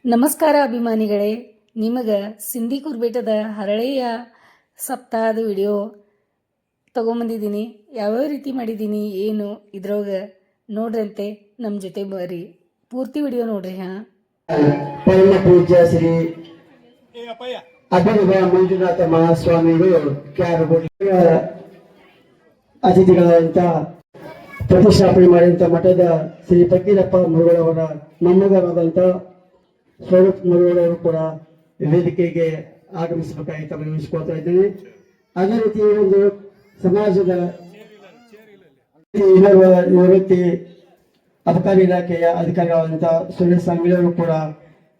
ನಮಸ್ಕಾರ ಅಭಿಮಾನಿಗಳೇ, ನಿಮಗೆ ಸಿಂಧಿಕೂರು ಬೆಟ್ಟದ ಹರಳೆಯ ಸಪ್ತಾಹದ ವಿಡಿಯೋ ತೊಗೊಂಬಂದಿದ್ದೀನಿ. ಯಾವ್ಯಾವ ರೀತಿ ಮಾಡಿದ್ದೀನಿ ಏನು ಇದ್ರೊಳಗೆ ನೋಡ್ರಂತೆ, ನಮ್ಮ ಜೊತೆ ಬರ್ರಿ, ಪೂರ್ತಿ ವಿಡಿಯೋ ನೋಡ್ರಿ. ಪರಮ ಪೂಜ್ಯ ಶ್ರೀ ಅಭಿನವ ಮಂಜುನಾಥ ಮಹಾಸ್ವಾಮಿಗಳು ಅತಿಥಿಗಳಂತ ಪ್ರತಿಷ್ಠಾಪನೆ ಮಾಡಿದಂತ ಮಠದ ಶ್ರೀ ಫಕೀರಪ್ಪ ಮುರುಗಳವರ ಮೊಮ್ಮಗರಾದಂತ ಸ್ವರೂಪ್ ಮುರುಗಳವರು ಕೂಡ ವೇದಿಕೆಗೆ ಆಗಮಿಸಬೇಕಾಗಿ ಗಮನಿಸಿಕೊಳ್ತಾ ಇದ್ದೇನೆ. ಅದೇ ರೀತಿ ಒಂದು ಸಮಾಜದ ನಿವೃತ್ತಿ ಅಬಕಾರಿ ಇಲಾಖೆಯ ಅಧಿಕಾರಿಗಳಾದಂತಹ ಸುರೇಶ್ ಸಂಘಿಯವರು ಕೂಡ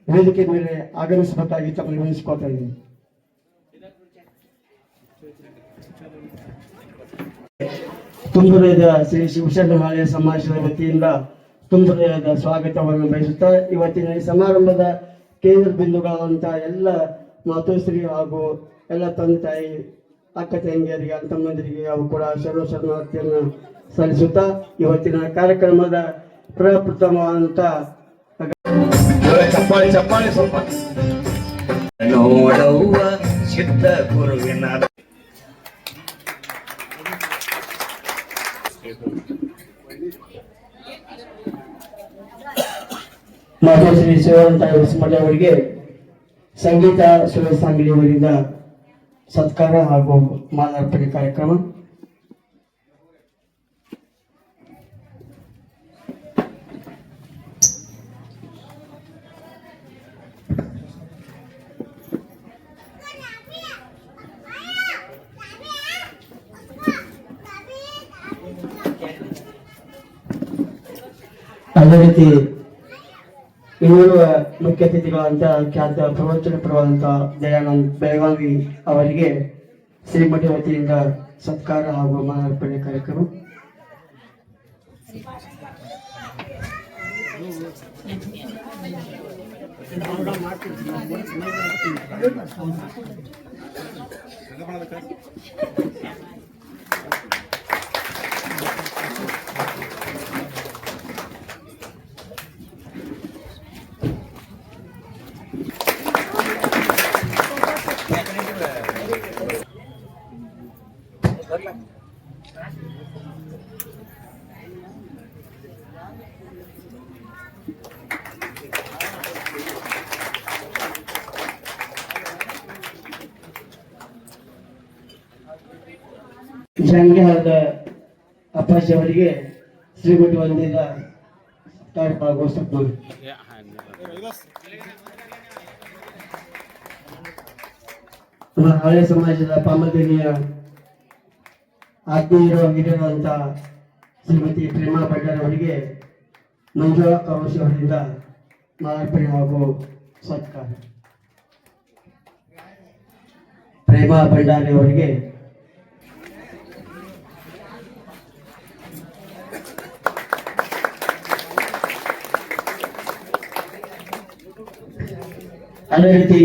ವೇದಿಕೆ ಮೇಲೆ ಆಗಮಿಸಬೇಕಾಗಿ ತಮಗೆ ಗಮನಿಸಿಕೊಳ್ತಾ ಇದ್ದೇನೆ. ತುಂಬುರದ ಶ್ರೀ ಶಿವಶರಣ ಮಾಲೆಯ ಸಮಾಜದ ವತಿಯಿಂದ ತುಂಬುರದ ಸ್ವಾಗತವನ್ನು ಬಯಸುತ್ತಾ ಇವತ್ತಿನ ಈ ಸಮಾರಂಭದ ಕೇಂದ್ರ ಬಿಂದುಗಳಾದಂತಹ ಎಲ್ಲ ಮಾತೋಶ್ರೀ ಹಾಗೂ ಎಲ್ಲ ತಂದೆ ತಾಯಿ ಅಕ್ಕ ತಂಗಿಯರಿಗೆ ತಮ್ಮಂದಿರಿಗೆ ಅವರು ಕೂಡ ಶರಣಾರ್ಥಿಯನ್ನು ಸಲ್ಲಿಸುತ್ತಾ ಇವತ್ತಿನ ಕಾರ್ಯಕ್ರಮದ ಪ್ರಪ್ರಥಮವಾದಂತ ಚಪ್ಪಾಳಿ ಚಪ್ಪಾಳಿ ಸ್ವಲ್ಪ ನೋಡವ್ವ ಸಿದ್ಧ ಗುರುವಿನ ಮಾತೋಶ್ರೀ ಶಿವಾನಂದ ಹೊಸಮಠ ಅವರಿಗೆ ಸಂಗೀತ ಸುರೇಶ್ ಸಾಂಗ್ಲಿ ಅವರಿಂದ ಸತ್ಕಾರ ಹಾಗೂ ಮಾಲಾರ್ಪಣೆ ಕಾರ್ಯಕ್ರಮ. ಅದೇ ರೀತಿ ಇನ್ನೂರು ಮುಖ್ಯ ಅತಿಥಿಗಳಂತ ಖ್ಯಾತ ಪ್ರವಚನ ಪರವಾದಂತ ದಯಾನಂದ್ ಬೆಳಗಾವಿ ಅವರಿಗೆ ಶ್ರೀಮಠ ವತಿಯಿಂದ ಸತ್ಕಾರ ಹಾಗೂ ಮಾಲಾರ್ಪಣೆ ಕಾರ್ಯಕ್ರಮ. ಜಂಗ್ಯಾದ ಅಪ್ಪಾಜಿ ಅವರಿಗೆ ಶ್ರೀಮಠ ವತಿಯಿಂದ ಘೋಷಿಸುತ್ತೇನೆ. ಹಳೆ ಸಮಾಜದ ಪಾಮದೇನಿಯ ಆತ್ಮೀಯರು ಹಿರಿಯರಾದಂತ ಶ್ರೀಮತಿ ಪ್ರೇಮಾ ಭಂಡಾರಿ ಅವರಿಗೆ ಮಂಜುಳಾ ಕರೋಶಿ ಅವರಿಂದ ಮಾಲಾರ್ಪಣೆ ಹಾಗೂ ಸತ್ಕಾರ. ಪ್ರೇಮಾ ಭಂಡಾರಿ ಅವರಿಗೆ ಅದೇ ರೀತಿ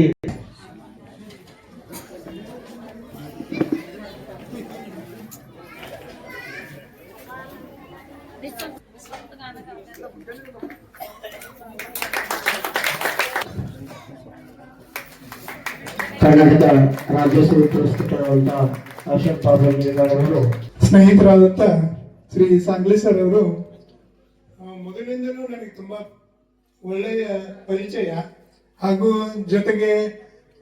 ಕರ್ನಾಟಕ ರಾಜ್ಯೋತ್ಸವ ಪುರಸ್ಕೃತರಾದಂತಹ ಅಶೋಕ್ ಬಾಬು ಸ್ನೇಹಿತರಾದಂತ ಶ್ರೀ ಸಾಂಗ್ಲಿ ಸರ್ ಅವರು ಮೊದಲಿನಿಂದಲೂ ನನಗೆ ತುಂಬಾ ಒಳ್ಳೆಯ ಪರಿಚಯ ಹಾಗೂ ಜೊತೆಗೆ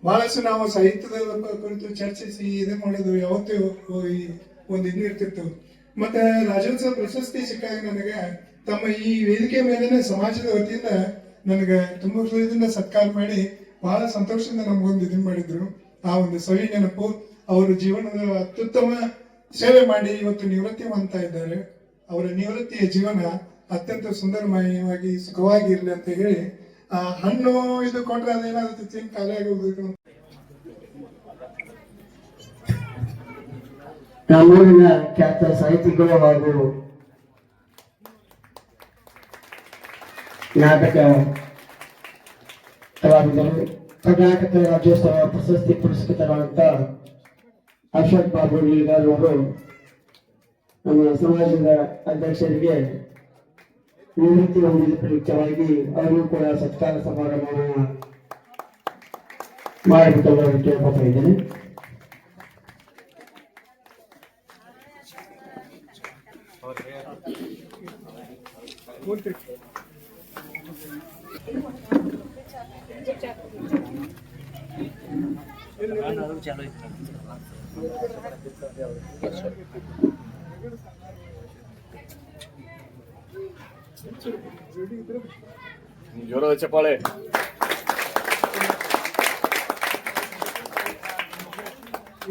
ಬಹಳಷ್ಟು ನಾವು ಸಾಹಿತ್ಯದ ಕುರಿತು ಚರ್ಚಿಸಿ ಇದು ಮಾಡೋದು ಯಾವತ್ತೂ ಒಂದು ಇದು ಇರ್ತಿತ್ತು. ಮತ್ತೆ ರಾಜ್ಯೋತ್ಸವ ಪ್ರಶಸ್ತಿ ಸಿಕ್ಕಾಗ ನನಗೆ ತಮ್ಮ ಈ ವೇದಿಕೆ ಮೇಲೇನೆ ಸಮಾಜದ ವತಿಯಿಂದ ನನಗೆ ತುಂಬ ಹೃದಯದಿಂದ ಸತ್ಕಾರ ಮಾಡಿ ಬಹಳ ಸಂತೋಷದಿಂದ ನಮಗೊಂದು ಇದನ್ನ ಮಾಡಿದ್ರು. ಆ ಒಂದು ಸವಿ ನೆನಪು. ಅವರು ಜೀವನದ ಅತ್ಯುತ್ತಮ ಸೇವೆ ಮಾಡಿ ಇವತ್ತು ನಿವೃತ್ತಿ ಹೊಂದ್ತಾ ಇದ್ದಾರೆ. ಅವರ ನಿವೃತ್ತಿಯ ಜೀವನ ಅತ್ಯಂತ ಸುಂದರಮಯವಾಗಿ ಸುಖವಾಗಿ ಇರಲಿ ಅಂತ ಹೇಳಿ ಹಣ್ಣು ಇದು ಕೊಟ್ರೆ ಅದೇನಾಗುತ್ತೆ ತಿನ್ ಖಾಲಿ ಆಗೋದು. ನಮ್ಮೂರಿನ ಖ್ಯಾತ ಸಾಹಿತಿಗಳು ಹಾಗೂ ನಾಟಕ ಕಲಾವಿದರು ಕರ್ನಾಟಕ ರಾಜ್ಯೋತ್ಸವ ಪ್ರಶಸ್ತಿ ಪುರಸ್ಕೃತರಾದಂತ ಅಶೋಕ್ ಬಾಬು ಅವರು ನಮ್ಮ ಸಮಾಜದ ಅಧ್ಯಕ್ಷರಿಗೆ ನಿವೃತ್ತಿ ಹೊಂದಿದ ಪ್ರಯುಕ್ತವಾಗಿ ಅವರಿಗೂ ಕೂಡ ಸತ್ಕಾರ ಸಮಾರಂಭವನ್ನು ಮಾಡಿಬಿಟ್ಟು ಕೇಳ್ಕೊತಾ ಇದ್ದೇನೆ. ಜೋರದ ಚಪ್ಪಾಳೆ.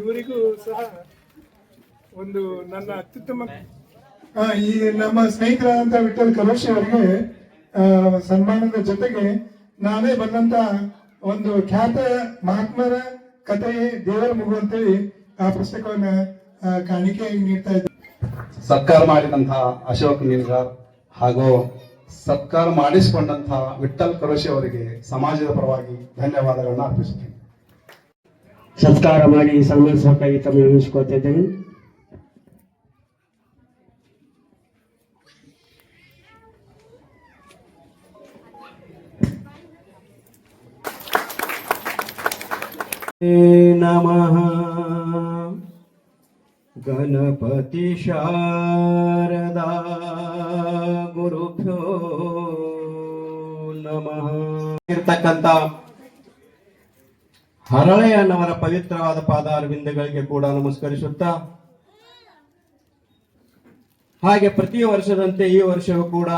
ಇವರಿಗೂ ಸಹ ಒಂದು ನನ್ನ ಅತ್ಯುತ್ತಮ ಈ ನಮ್ಮ ಸ್ನೇಹಿತರಾದಂತ ವಿಠಲ್ ಕರೋಶಿ ಅವರಿಗೆ ಸನ್ಮಾನದ ಜೊತೆಗೆ ನಾನೇ ಬಂದಂತ ಒಂದು ಖ್ಯಾತ ಮಹಾತ್ಮರ ಕಥೆ ದೇವರ ಮಗು ಅಂತೇಳಿ ಆ ಪುಸ್ತಕವನ್ನ ಕಾಣಿಕೆಯಾಗಿ ನೀಡ್ತಾ ಇದ್ದೆ. ಸತ್ಕಾರ ಮಾಡಿದಂತಹ ಅಶೋಕ್ ನೀಲ್ಗಾರ್ ಹಾಗೂ ಸತ್ಕಾರ ಮಾಡಿಸಿಕೊಂಡಂತಹ ವಿಠಲ್ ಕರೋಶಿ ಅವರಿಗೆ ಸಮಾಜದ ಪರವಾಗಿ ಧನ್ಯವಾದಗಳನ್ನು ಅರ್ಪಿಸುತ್ತೇನೆ. ಸತ್ಕಾರ ಮಾಡಿ ಸನ್ಮಾನಿಸಬೇಕಾಗಿ ತಮ್ಮ ನೆನೆಸ್ಕೊಳ್ತಾ ಇದ್ದೇನೆ. ನಮಃ ಗಣಪತಿ ಶಾರದಾ ಗುರುಭ್ಯೋ ನಮಃ. ಇರ್ತಕ್ಕಂಥ ಹರಳೆಯನ್ನವರ ಪವಿತ್ರವಾದ ಪಾದಾರವಿಂದಗಳಿಗೆ ಕೂಡ ನಮಸ್ಕರಿಸುತ್ತಾ, ಹಾಗೆ ಪ್ರತಿ ವರ್ಷದಂತೆ ಈ ವರ್ಷವೂ ಕೂಡ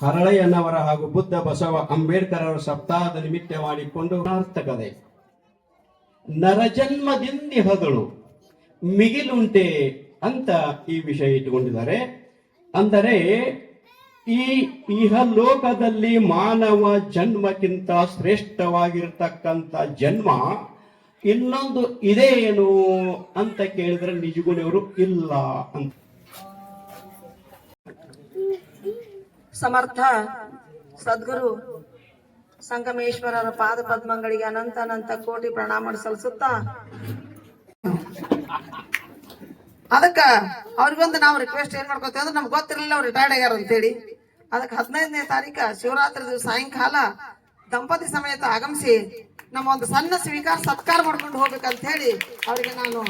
ಹರಳೆಯನ್ನವರ ಹಾಗೂ ಬುದ್ಧ ಬಸವ ಅಂಬೇಡ್ಕರ್ ಅವರ ಸಪ್ತಾಹದ ನಿಮಿತ್ತ ಮಾಡಿಕೊಂಡು ಸಾರ್ಥಕತೆ ನರಜನ್ಮದಿಂದಿಹಗಳು ಮಿಗಿಲುಂಟೆ ಅಂತ ಈ ವಿಷಯ ಇಟ್ಟುಕೊಂಡಿದ್ದಾರೆ. ಅಂದರೆ ಈ ಇಹಲೋಕದಲ್ಲಿ ಮಾನವ ಜನ್ಮಕ್ಕಿಂತ ಶ್ರೇಷ್ಠವಾಗಿರ್ತಕ್ಕಂಥ ಜನ್ಮ ಇನ್ನೊಂದು ಇದೆ ಏನು ಅಂತ ಕೇಳಿದ್ರೆ ನಿಜಗುಣಿಯವರು ಇಲ್ಲ ಅಂತ. ಸಮರ್ಥ ಸದ್ಗುರು ಸಂಗಮೇಶ್ವರರ ಪಾದ ಪದ್ಮಗಳಿಗೆ ಅನಂತ ಅನಂತ ಕೋಟಿ ಪ್ರಣಾಮ ಸಲ್ಲಿಸುತ್ತಾ, ಅದಕ್ಕ ಅವ್ರಿಗೊಂದು ನಾವು ರಿಕ್ವೆಸ್ಟ್ ಏನ್ ಮಾಡ್ಕೋತೀವಿ ಅಂದ್ರೆ ನಮ್ಗೆ ಗೊತ್ತಿರಲಿಲ್ಲ ಅವ್ರು ರಿಟೈರ್ಡ್ ಆಗ್ಯಾರ ಅಂತೇಳಿ. ಅದಕ್ಕೆ 15ನೇ ತಾರೀಕು ಶಿವರಾತ್ರಿ ದಿವಸ ಸಾಯಂಕಾಲ ದಂಪತಿ ಸಮೇತ ಆಗಮಿಸಿ ನಮ್ಮ ಒಂದು ಸಣ್ಣ ಸ್ವೀಕಾರ ಸತ್ಕಾರ ಮಾಡ್ಕೊಂಡು ಹೋಗ್ಬೇಕಂತ ಹೇಳಿ ಅವರಿಗೆ ನಾನು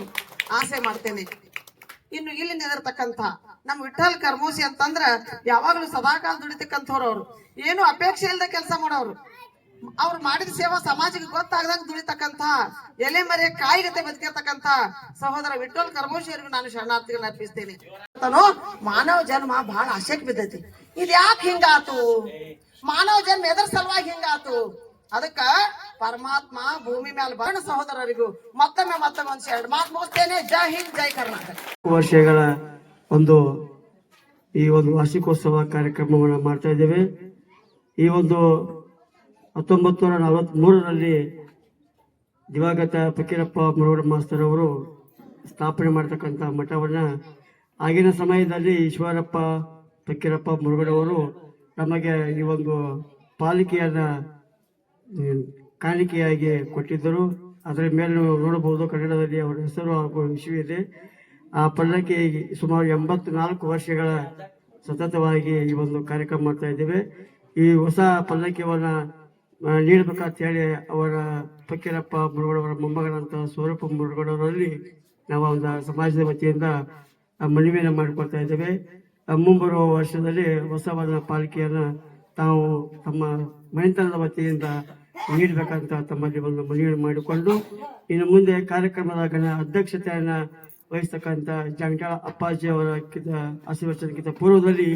ಆಸೆ ಮಾಡ್ತೇನೆ. ಇನ್ನು ಇಲ್ಲಿ ನಿಂದಿರ್ತಕ್ಕಂಥ ನಮ್ಮ ವಿಠಲ್ ಕರ್ಮೋಸಿ ಅಂತಂದ್ರ ಯಾವಾಗ್ಲೂ ಸದಾಕಾಲ ದುಡಿತಕ್ಕಂಥವ್ರು, ಅವ್ರು ಏನು ಅಪೇಕ್ಷೆ ಇಲ್ಲದೆ ಕೆಲಸ ಮಾಡೋರು, ಅವ್ರು ಮಾಡಿದ ಸೇವಾ ಸಮಾಜಕ್ಕೆ ಗೊತ್ತಾಗದಂಗ ದುಡಿತಕ್ಕಂಥ ಎಲೆ ಮರೆ ಕಾಯಿಗತೆ ಬದುಕಿರ್ತಕ್ಕಂಥ ಸಹೋದರ ವಿಠಲ್ ಕರ್ಮೋಶಿ ಅವರಿಗೂ ನಾನು ಶರಣಾರ್ಥಿಗಳನ್ನ ಅರ್ಪಿಸ್ತೇನೆ. ಮಾನವ ಜನ್ಮ ಬಹಳ ಆಶೆಕ್ ಬಿದ್ದೈತಿ. ಇದ್ ಯಾಕೆ ಹಿಂಗಾತು? ಮಾನವ ಜನ್ಮ ಎದರ ಸಲುವಾಗಿ ಹಿಂಗಾತು? ಅದಕ್ಕ ಪರಮಾತ್ಮ ಭೂಮಿ ಮೇಲೆ ಬಣ್ಣ ಸಹೋದರರಿಗೂ ಮತ್ತೊಮ್ಮೆ ಒಂದು ಎರಡು ಮಾತು ಮುಗಿಸ್ತೇನೆ. ಜೈ ಹಿಂದ್, ಜೈ ಕರ್ನಾಟಕ. ವರ್ಷಗಳ ಈ ಒಂದು ವಾರ್ಷಿಕೋತ್ಸವ ಕಾರ್ಯಕ್ರಮವನ್ನು ಮಾಡ್ತಾ ಇದ್ದೇವೆ. ಈ ಒಂದು 1943ರಲ್ಲಿ ದಿವಂಗತ ಫಕೀರಪ್ಪ ಮುರುಗಡ ಮಾಸ್ತರ್ ಅವರು ಸ್ಥಾಪನೆ ಮಾಡತಕ್ಕಂಥ ಮಠವನ್ನ ಆಗಿನ ಸಮಯದಲ್ಲಿ ಈಶ್ವರಪ್ಪ ಫಕೀರಪ್ಪ ಮುರುಗಡವರು ನಮಗೆ ಈ ಒಂದು ಪಾಲಿಕೆಯನ್ನ ಕಾಣಿಕೆಯಾಗಿ ಕೊಟ್ಟಿದ್ದರು. ಅದರ ಮೇಲೆ ನೀವು ನೋಡಬಹುದು, ಕನ್ನಡದಲ್ಲಿ ಅವರ ಹೆಸರು ಹಾಗೂ ವಿಷಯ ಇದೆ. ಆ ಪಲ್ಲಕ್ಕಿ ಸುಮಾರು 84 ವರ್ಷಗಳ ಸತತವಾಗಿ ಈ ಒಂದು ಕಾರ್ಯಕ್ರಮ ಮಾಡ್ತಾ ಇದ್ದೇವೆ. ಈ ಹೊಸ ಪಲ್ಲಕ್ಕಿಯನ್ನ ನೀಡಬೇಕಂತ ಹೇಳಿ ಅವರ ಫಕೀರಪ್ಪ ಮುರುಗಡವರ ಮೊಮ್ಮಗನಂತ ಸ್ವರೂಪ ಮುರುಗಡವರಲ್ಲಿ ನಾವು ಒಂದು ಸಮಾಜದ ವತಿಯಿಂದ ಮನವಿಯನ್ನು ಮಾಡಿಕೊಳ್ತಾ ಇದ್ದೇವೆ. ಮುಂಬರುವ ವರ್ಷದಲ್ಲಿ ಹೊಸವಾದ ಪಾಲಿಕೆಯನ್ನ ತಾವು ತಮ್ಮ ಮನೆತನದ ವತಿಯಿಂದ ನೀಡಬೇಕಂತ ತಮ್ಮಲ್ಲಿ ಒಂದು ಮನವಿ ಮಾಡಿಕೊಂಡು, ಇನ್ನು ಮುಂದೆ ಕಾರ್ಯಕ್ರಮದ ಅಧ್ಯಕ್ಷತೆಯನ್ನ ವಹಿಸ್ತಕ್ಕಂಥ ಜಂಗಾಳ ಅಪ್ಪಾಜಿ ಅವರ ಆಶೀರ್ವಚನಕ್ಕಿಂತ ಪೂರ್ವದಲ್ಲಿ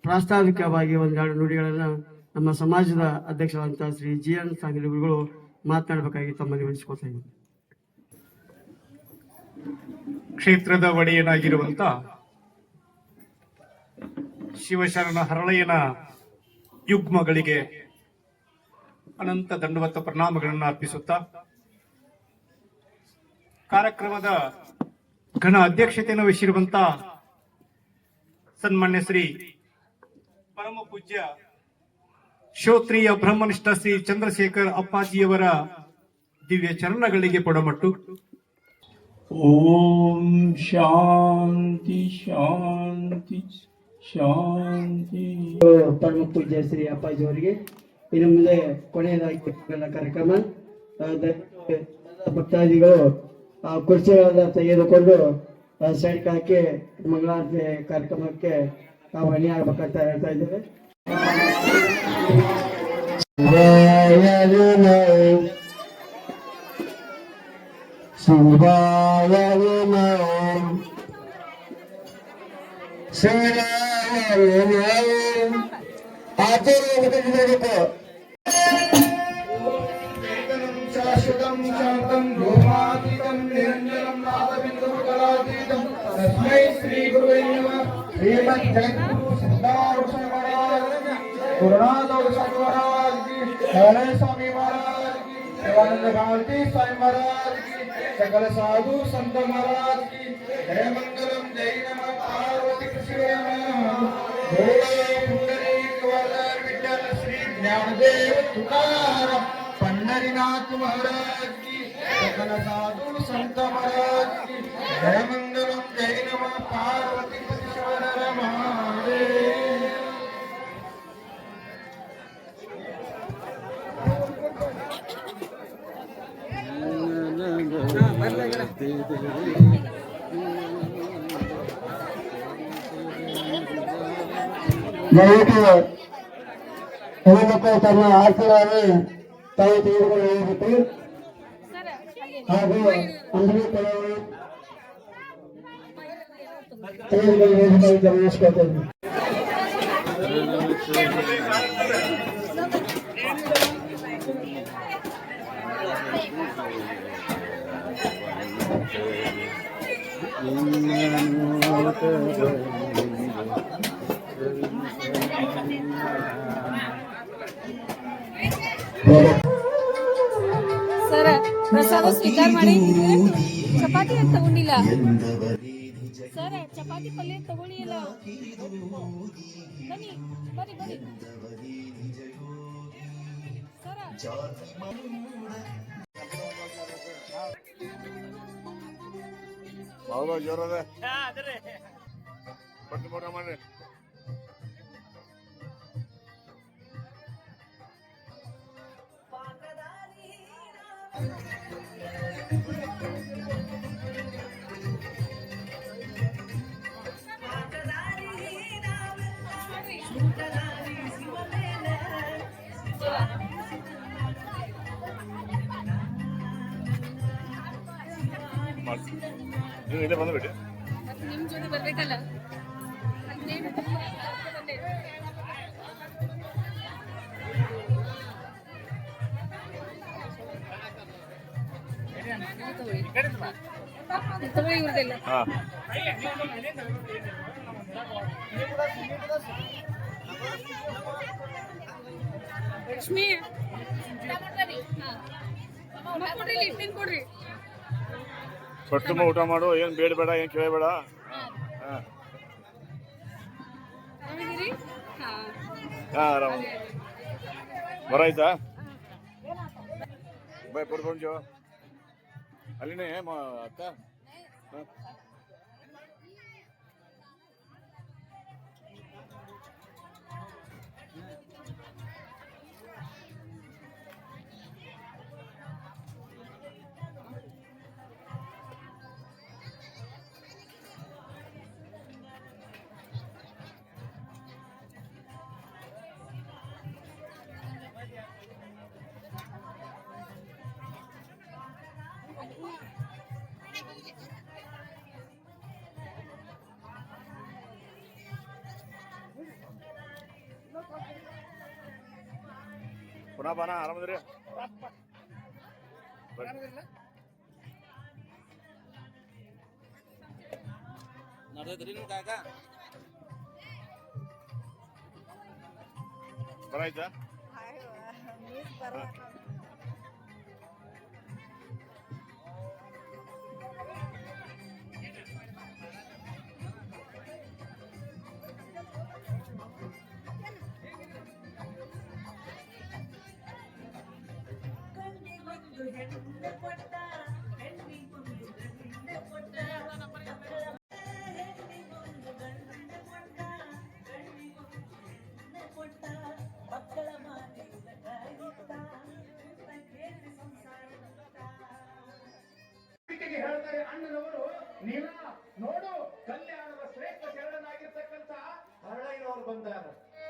ಪ್ರಾಸ್ತಾವಿಕವಾಗಿ ಒಂದೆರಡು ನುಡಿಗಳನ್ನ ನಮ್ಮ ಸಮಾಜದ ಅಧ್ಯಕ್ಷರಾದಂತಹ ಶ್ರೀ GN ಸಾಂಗ್ಲಿ ಅವರುಗಳು ಮಾತನಾಡಬೇಕಾಗಿ ತಮ್ಮಲ್ಲಿ ವಹಿಸಿಕೊಳ್ತಾ ಇದ್ದೀನಿ. ಕ್ಷೇತ್ರದ ಒಡೆಯನಾಗಿರುವಂತ ಶಿವಶರಣ ಹರಳಯ್ಯನ ಯುಗ್ಮಗಳಿಗೆ ಅನಂತ ದಂಡವತ್ತ ಪ್ರಣಾಮಗಳನ್ನು ಅರ್ಪಿಸುತ್ತಾ, ಕಾರ್ಯಕ್ರಮದ ಘನ ಅಧ್ಯಕ್ಷತೆಯನ್ನು ವಹಿಸಿರುವಂತ ಸನ್ಮಾನ್ಯ ಶ್ರೀ ಪರಮ ಪೂಜ್ಯ ಶ್ರೋತ್ರಿಯ ಬ್ರಹ್ಮನಿಷ್ಠ ಶ್ರೀ ಚಂದ್ರಶೇಖರ್ ಅಪ್ಪಾಜಿಯವರ ದಿವ್ಯ ಚರಣಗಳಿಗೆ ಪೊಡಮಟ್ಟು. ಓಂ ಶಾಂತಿ ಶಾಂತಿ. ಶಾಂತಿ. ಪರಮ ಪೂಜ್ಯ ಶ್ರೀ ಅಪ್ಪಾಜಿ ಅವರಿಗೆ ಇನ್ನು ಮುಂದೆ ಕೊನೆಯದಾಗಿ ಎಲ್ಲ ಕಾರ್ಯಕ್ರಮ ದಯವಿಟ್ಟು ಎಲ್ಲ ಭಕ್ತಾದಿಗಳು ಕುರ್ಚಿಗಳನ್ನ ತೆಗೆದುಕೊಂಡು ಸೈಡ್ ಹಾಕಿ ಮಂಗಳಾರತಿ ಕಾರ್ಯಕ್ರಮಕ್ಕೆ ನಾವು ಹಣಿ ಆಗ್ಬೇಕಂತ ಹೇಳ್ತಾ ಇದ್ದೇವೆ. ಶಾಶ್ವತಂ ಶಾಂತಂ ಧೂಮಾತೀತಂ ನಿರಂಜನಂ ನಾದಬಿಂದುಂ ಕಲಾತೀತಂ ತಸ್ಮೈ ಶ್ರೀ ಗುರುವೇ ನಮಃ. ಶ್ರೀಮದ್ ಜಗದ್ಗುರು ಸಿದ್ಧಾರೂಢ ಮಹಾರಾಜ್ ಕಿ, ಗುರುನಾಥ ಮಹಾರಾಜ್ ಕಿ, ಹರೇ ಸ್ವಾಮಿ महाराज की, शिवानंद भारती स्वामी महाराज की, सकल साधु संत महाराज की जय मंगलम. जय नमः पार्वती शिवाय नमः. बोलो पुंडरीक वरदान विठ्ठल श्री ज्ञानदेव तुकाराम पंढरीनाथ महाराज की, सकल साधु संत महाराज की जय मंगलम. जय नमः पार्वती शिवाय नमः. ದಯವಿಟ್ಟು ಹೆಣ್ಣುಮಕ್ಕಳು ತಮ್ಮ ಆಸನವನ್ನು ತಾವು ತೆಗೆದುಕೊಂಡು ಹೋಗಬೇಕು ಹಾಗೂ ಅಂಗಡಿ ಕೊಡವರು ತೆಗೆದುಕೊಂಡು ಹೋಗಬೇಕಾಗಿ ಗಮನಿಸಿಕೊಳ್ತೇವೆ. ಸರ್ ಪ್ರಸಾದ ಸ್ವೀಕಾರ ಮಾಡಿ ಚಪಾತಿ ಅಂತ ತಗೊಂಡಿಲ್ಲ ಸರ್, ಚಪಾತಿ ಪಲ್ಯ ತಗೊಳ್ಳಿಲ್ಲ. ಬನ್ನಿ ಬನ್ನಿ ಬನ್ನಿ ಸರ. ಬಾಬಾ ಜೋರದ ಪಟ್ಟು ಪಟ ಮಾಡ್ರಿ. ನೀವು ಇಲ್ಲೇ ಬಂದ್ಬಿಡಿ. ನಿಮ್ ಜೊತೆ ಬರ್ಬೇಕಲ್ಲ. ತಗೊಳ್ಳಿ ಇವ್ರದೆಲ್ಲ. ಲಕ್ಷ್ಮಿ ಕೊಡ್ರಿ, ಇಟ್ಟಿನ್ ಕೊಡ್ರಿ. ಪಟ್ಟು ಊಟ ಮಾಡು, ಏನ್ ಬೇಡ ಬೇಡ, ಏನ್ ಕೇಳಬೇಡ. ಆರಾಮ ಬರಾಯ್ತಾ ಬಾಯ್ ಪಡ್ಕೊಂಡ್ಯೋ ಅಲ್ಲಿನೇ ಅಕ್ಕ. ಪುನಃ ಬಾನ ಆರಾಮದ್ರಿ. ಬರಾಯ್ತಾ ನೀನ ನೋಡು ಕಲ್ಯಾಣದ ಶ್ರೇಷ್ಠ ಶರಣನಾಗಿರ್ತಕ್ಕಂತ ಹರಳಯ್ಯನವರು ಬಂದಾರ,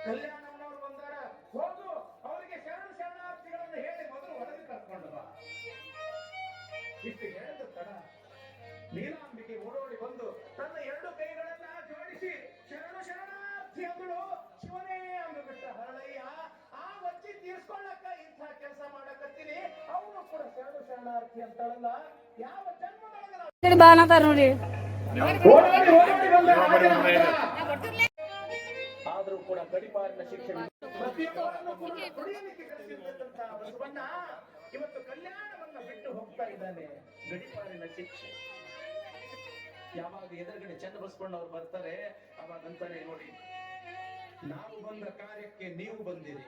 ಕಲ್ಯಾಣಮ್ಮನವ್ರು ಬಂದಾರ. ಹೋಗು ಅವರಿಗೆ ಶರಣಾರ್ಥಿಗಳನ್ನು ಹೇಳಿ ಮೊದಲು ಹೊರಗೆ ಕರ್ಕೊಂಡು ಬಾ. ಇಷ್ಟು ಹೇಳಿದ ತಡ ನೀಲಾಂಬಿಕೆ ಓಡೋಡಿ ಬಂದು ತನ್ನ 2 ಕೈಗಳನ್ನ ಜೋಡಿಸಿ ಶರಣಾರ್ಥಿ ಅಂದಳು. ಶಿವನೇ ಅಂದುಬಿಟ್ಟ ಹರಳಯ್ಯ, ಆ ವಚ್ಚಿ ತೀರ್ಸ್ಕೊಳ್ಳಕ್ಕ ಇಂಥ ಕೆಲಸ ಮಾಡಕತ್ತೀನಿ, ಅವನು ಕೂಡ ಶರಣಾರ್ಥಿ ಅಂತಳಲ್ಲ. ಯಾವ ಜನ್ಮದೊಳಗ ಬಾ ಅನ್ನತಾರ ನೋಡಿ. ಓಡೋಡಿ ಬಂದ ರಾಜನ ಹತ್ರ. ಆದ್ರೂ ಕೂಡ ಗಡಿಪಾರಿನ ಶಿಕ್ಷೆ ಪ್ರತಿಯೊಬ್ಬರನ್ನು ಕೂಡ ದುಡಿಯಲಿಕ್ಕೆ ಕಲಿಸಿರ್ತಕ್ಕಂಥ ಬಸವಣ್ಣ ಇವತ್ತು ಕಲ್ಯಾಣವನ್ನ ಬಿಟ್ಟು ಹೋಗ್ತಾ ಇದ್ದಾನೆ. ಗಡಿಪಾರಿನ ಶಿಕ್ಷೆ ಯಾವಾಗ ಎದುರುಗಡೆ ಚನ್ನಬಸವಣ್ಣವ್ರು ಬರ್ತಾರೆ ಅವಾಗ ಅಂತಾರೆ, ನೋಡಿ ನಾವು ಬಂದ ಕಾರ್ಯಕ್ಕೆ ನೀವು ಬಂದಿರಿ,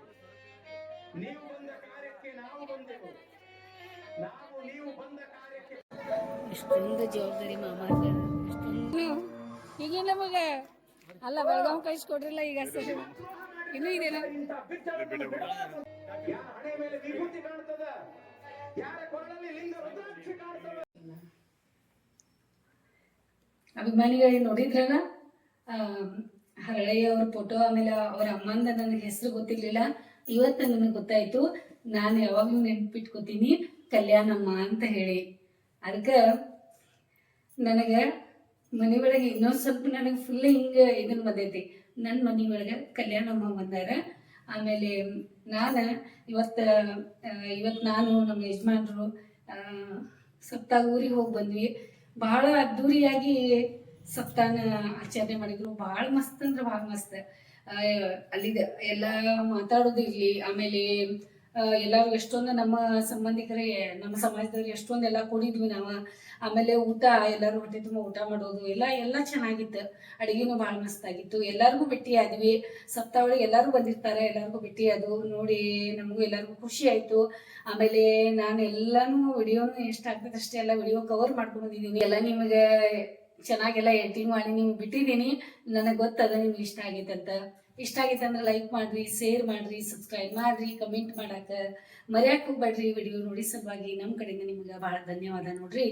ನೀವು ಬಂದ ಕಾರ್ಯಕ್ಕೆ ನಾವು ಬಂದೆವು, ನಾವು ನೀವು ಬಂದ ಕಾರ್ಯಕ್ಕೆ ಎಷ್ಟೊಂದು ಜವಾಬ್ದಾರಿ ಮಾಮಾರ್ಗ, ಎಷ್ಟೊಂದು ಈಗೇನು ನಮಗ ಅಲ್ಲ ಬೆಳಗಾವ್ ಕಳಿಸ್ಕೊಡ್ರಿಲ್ಲ ಈಗ ಇನ್ನೂ ಇದೇನ ಯಾರ ಹಣೆ ಮೇಲೆ ವಿಭೂತಿ ಕಾಣ್ತದ, ಯಾರ ಕೊರಳಲ್ಲಿ ಲಿಂಗ ರುದ್ರಾಕ್ಷಿ ಕಾಣ್ತದ. ಅಭಿಮಾನಿಗಳಿಗೆ ನೋಡಿದ್ರಲ್ಲ ಹರಳಯ್ಯ ಅವ್ರ ಫೋಟೋ, ಆಮೇಲೆ ಅವ್ರ ಅಮ್ಮಂದ ನನಗೆ ಹೆಸರು ಗೊತ್ತಿರ್ಲಿಲ್ಲ, ಇವತ್ತು ನನಗೆ ಗೊತ್ತಾಯ್ತು. ನಾನು ಯಾವಾಗಲೂ ನೆನ್ಪಿಟ್ಕೋತೀನಿ ಕಲ್ಯಾಣಮ್ಮ ಅಂತ ಹೇಳಿ. ಅದಕ್ಕೆ ನನಗೆ ಮನೆ ಒಳಗೆ ಇನ್ನೊಂದು ಸ್ವಲ್ಪ ನನಗೆ ಫುಲ್ ಹಿಂಗೆ ಇದನ್ನು ಬಂದೈತಿ. ನನ್ನ ಮನೆ ಒಳಗೆ ಕಲ್ಯಾಣಮ್ಮ ಬಂದಾರ. ಆಮೇಲೆ ಇವತ್ತು ನಾನು ನಮ್ಮ ಯಜಮಾನ್ರು ಸಪ್ತಾಹ ಊರಿಗೆ ಹೋಗಿ ಬಂದ್ವಿ. ಭಾಳ ಅದ್ದೂರಿಯಾಗಿ ಸಪ್ತಾನ ಆಚರಣೆ ಮಾಡಿದ್ರು. ಭಾಳ ಮಸ್ತ್ ಅಂದ್ರೆ ಭಾಳ ಮಸ್ತ್. ಅಲ್ಲಿದ ಎಲ್ಲ ಮಾತಾಡೋದಿರ್ಲಿ, ಆಮೇಲೆ ಎಲ್ಲರೂ ಎಷ್ಟೊಂದು ನಮ್ಮ ಸಂಬಂಧಿಕರೇ ನಮ್ಮ ಸಮಾಜದವ್ರು ಎಷ್ಟೊಂದೆಲ್ಲ ಕೂಡಿದ್ವಿ ನಾವು. ಆಮೇಲೆ ಊಟ ಎಲ್ಲರೂ ಹೊಟ್ಟೆ ತುಂಬ ಊಟ ಮಾಡೋದು ಎಲ್ಲ ಚೆನ್ನಾಗಿತ್ತು. ಅಡುಗೆನೂ ಭಾಳ ಮಸ್ತಾಗಿತ್ತು. ಎಲ್ಲರಿಗೂ ಭೇಟಿ ಆದ್ವಿ. ಸಪ್ತಾಹ ಒಳಗೆ ಎಲ್ಲರೂ ಬಂದಿರ್ತಾರೆ, ಎಲ್ಲರಿಗೂ ಭೇಟಿ ಅದು ನೋಡಿ ನಮಗೂ ಎಲ್ಲರಿಗೂ ಖುಷಿ ಆಯಿತು. ಆಮೇಲೆ ನಾನು ಎಲ್ಲನೂ ವಿಡಿಯೋನು ಎಷ್ಟಾಗ್ತದೆ ಅಷ್ಟೇ ಎಲ್ಲ ವಿಡಿಯೋ ಕವರ್ ಮಾಡ್ಕೊಂಡು ಬಂದಿದ್ದೀನಿ. ಎಲ್ಲ ನಿಮಗೆ ಚೆನ್ನಾಗೆಲ್ಲ ಎಡಿಟಿಂಗ್ ಮಾಡಿ ನಿಮ್ಗೆ ಬಿಟ್ಟಿದ್ದೀನಿ. ನನಗೆ ಗೊತ್ತದ ನಿಮ್ಗೆ ಇಷ್ಟ ಆಗೈತೆ ಅಂತ. ಇಷ್ಟ ಆಗೈತೆ ಅಂದ್ರೆ ಲೈಕ್ ಮಾಡಿರಿ, ಶೇರ್ ಮಾಡಿರಿ, ಸಬ್ಸ್ಕ್ರೈಬ್ ಮಾಡಿರಿ, ಕಮೆಂಟ್ ಮಾಡಕ್ಕೆ ಮರ್ಯಾಕೆ ಹೋಗ್ಬೇಡ್ರಿ. ವಿಡಿಯೋ ನೋಡಿ ಸಲುವಾಗಿ ನಮ್ಮ ಕಡೆಯಿಂದ ನಿಮ್ಗೆ ಭಾಳ ಧನ್ಯವಾದ ನೋಡ್ರಿ.